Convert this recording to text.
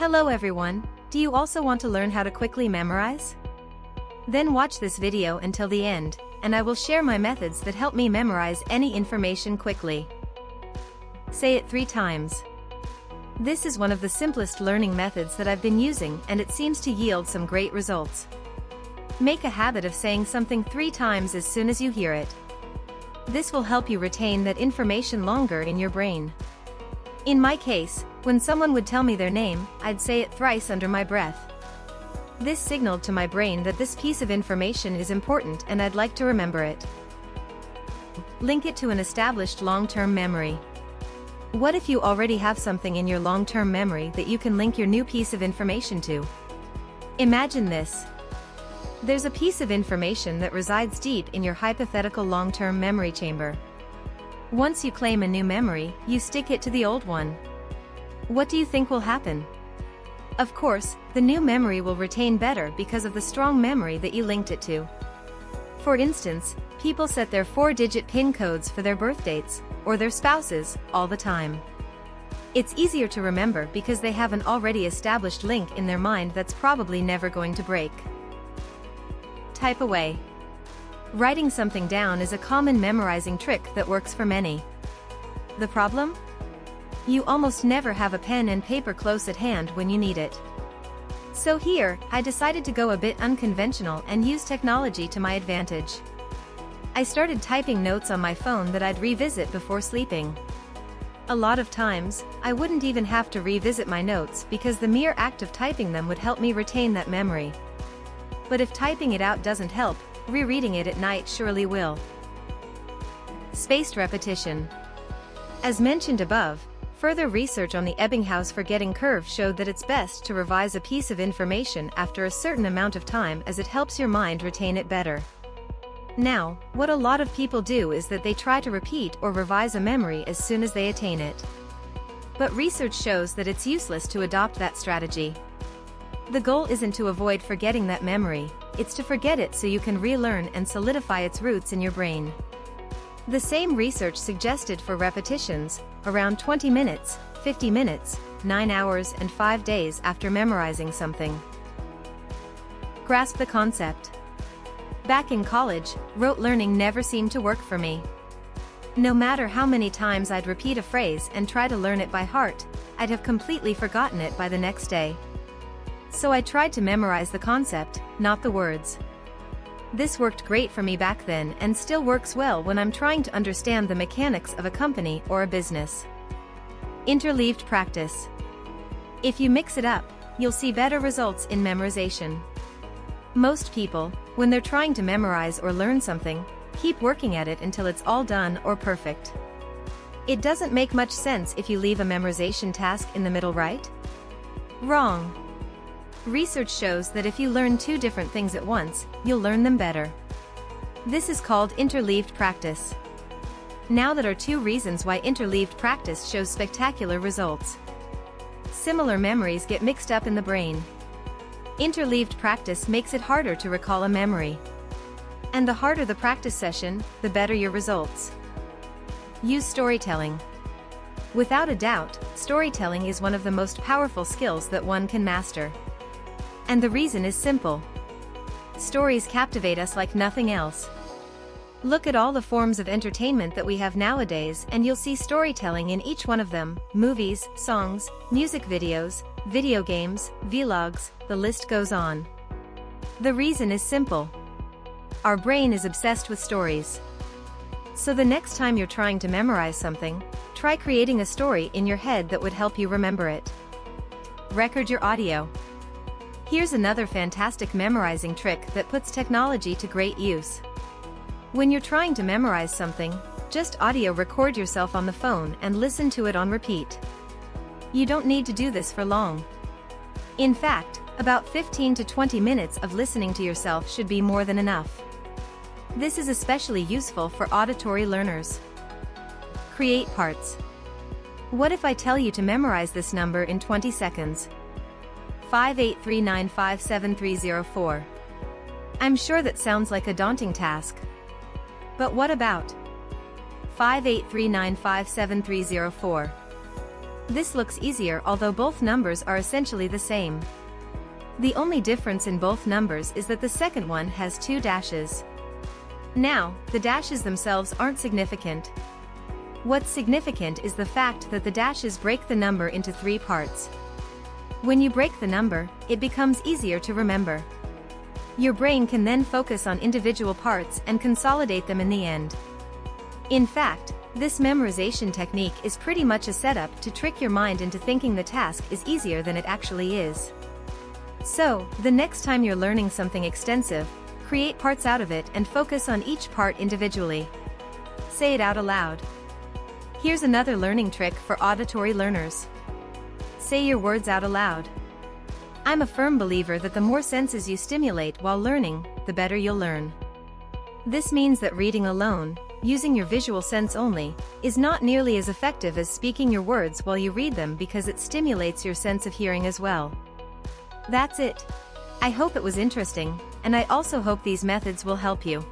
Hello everyone, do you also want to learn how to quickly memorize? Then watch this video until the end, and I will share my methods that help me memorize any information quickly. Say it 3 times. This is one of the simplest learning methods that I've been using, and it seems to yield some great results. Make a habit of saying something 3 times as soon as you hear it. This will help you retain that information longer in your brain. In my case, when someone would tell me their name, I'd say it thrice under my breath. This signaled to my brain that this piece of information is important and I'd like to remember it. Link it to an established long-term memory. What if you already have something in your long-term memory that you can link your new piece of information to? Imagine this. There's a piece of information that resides deep in your hypothetical long-term memory chamber. Once you claim a new memory, you stick it to the old one. What do you think will happen? Of course, the new memory will retain better because of the strong memory that you linked it to. For instance, people set their 4-digit PIN codes for their birth dates, or their spouses, all the time. It's easier to remember because they have an already established link in their mind that's probably never going to break. Type away. Writing something down is a common memorizing trick that works for many. The problem? You almost never have a pen and paper close at hand when you need it. So here, I decided to go a bit unconventional and use technology to my advantage. I started typing notes on my phone that I'd revisit before sleeping. A lot of times, I wouldn't even have to revisit my notes because the mere act of typing them would help me retain that memory. But if typing it out doesn't help, rereading it at night surely will. Spaced repetition. As mentioned above, further research on the Ebbinghaus forgetting curve showed that it's best to revise a piece of information after a certain amount of time as it helps your mind retain it better. Now, what a lot of people do is that they try to repeat or revise a memory as soon as they attain it. But research shows that it's useless to adopt that strategy. The goal isn't to avoid forgetting that memory, it's to forget it so you can relearn and solidify its roots in your brain. The same research suggested for repetitions, around 20 minutes, 50 minutes, 9 hours and 5 days after memorizing something. Grasp the concept. Back in college, rote learning never seemed to work for me. No matter how many times I'd repeat a phrase and try to learn it by heart, I'd have completely forgotten it by the next day. So I tried to memorize the concept, not the words. This worked great for me back then and still works well when I'm trying to understand the mechanics of a company or a business. Interleaved practice. If you mix it up, you'll see better results in memorization. Most people, when they're trying to memorize or learn something, keep working at it until it's all done or perfect. It doesn't make much sense if you leave a memorization task in the middle, right? Wrong. Research shows that if you learn 2 different things at once, you'll learn them better. This is called interleaved practice. Now that are 2 reasons why interleaved practice shows spectacular results. Similar memories get mixed up in the brain. Interleaved practice makes it harder to recall a memory. And the harder the practice session, the better your results. Use storytelling. Without a doubt, storytelling is one of the most powerful skills that one can master. And the reason is simple. Stories captivate us like nothing else. Look at all the forms of entertainment that we have nowadays and you'll see storytelling in each one of them: movies, songs, music videos, video games, vlogs, the list goes on. The reason is simple. Our brain is obsessed with stories. So the next time you're trying to memorize something, try creating a story in your head that would help you remember it. Record your audio. Here's another fantastic memorizing trick that puts technology to great use. When you're trying to memorize something, just audio record yourself on the phone and listen to it on repeat. You don't need to do this for long. In fact, about 15 to 20 minutes of listening to yourself should be more than enough. This is especially useful for auditory learners. Create parts. What if I tell you to memorize this number in 20 seconds? 5839573004. I'm sure that sounds like a daunting task. But what about 5839573004? This looks easier although both numbers are essentially the same. The only difference in both numbers is that the second one has 2 dashes. Now, the dashes themselves aren't significant. What's significant is the fact that the dashes break the number into 3 parts. When you break the number, it becomes easier to remember. Your brain can then focus on individual parts and consolidate them in the end. In fact, this memorization technique is pretty much a setup to trick your mind into thinking the task is easier than it actually is. So, the next time you're learning something extensive, create parts out of it and focus on each part individually. Say it out aloud. Here's another learning trick for auditory learners. Say your words out aloud. I'm a firm believer that the more senses you stimulate while learning, the better you'll learn. This means that reading alone, using your visual sense only, is not nearly as effective as speaking your words while you read them because it stimulates your sense of hearing as well. That's it. I hope it was interesting, and I also hope these methods will help you.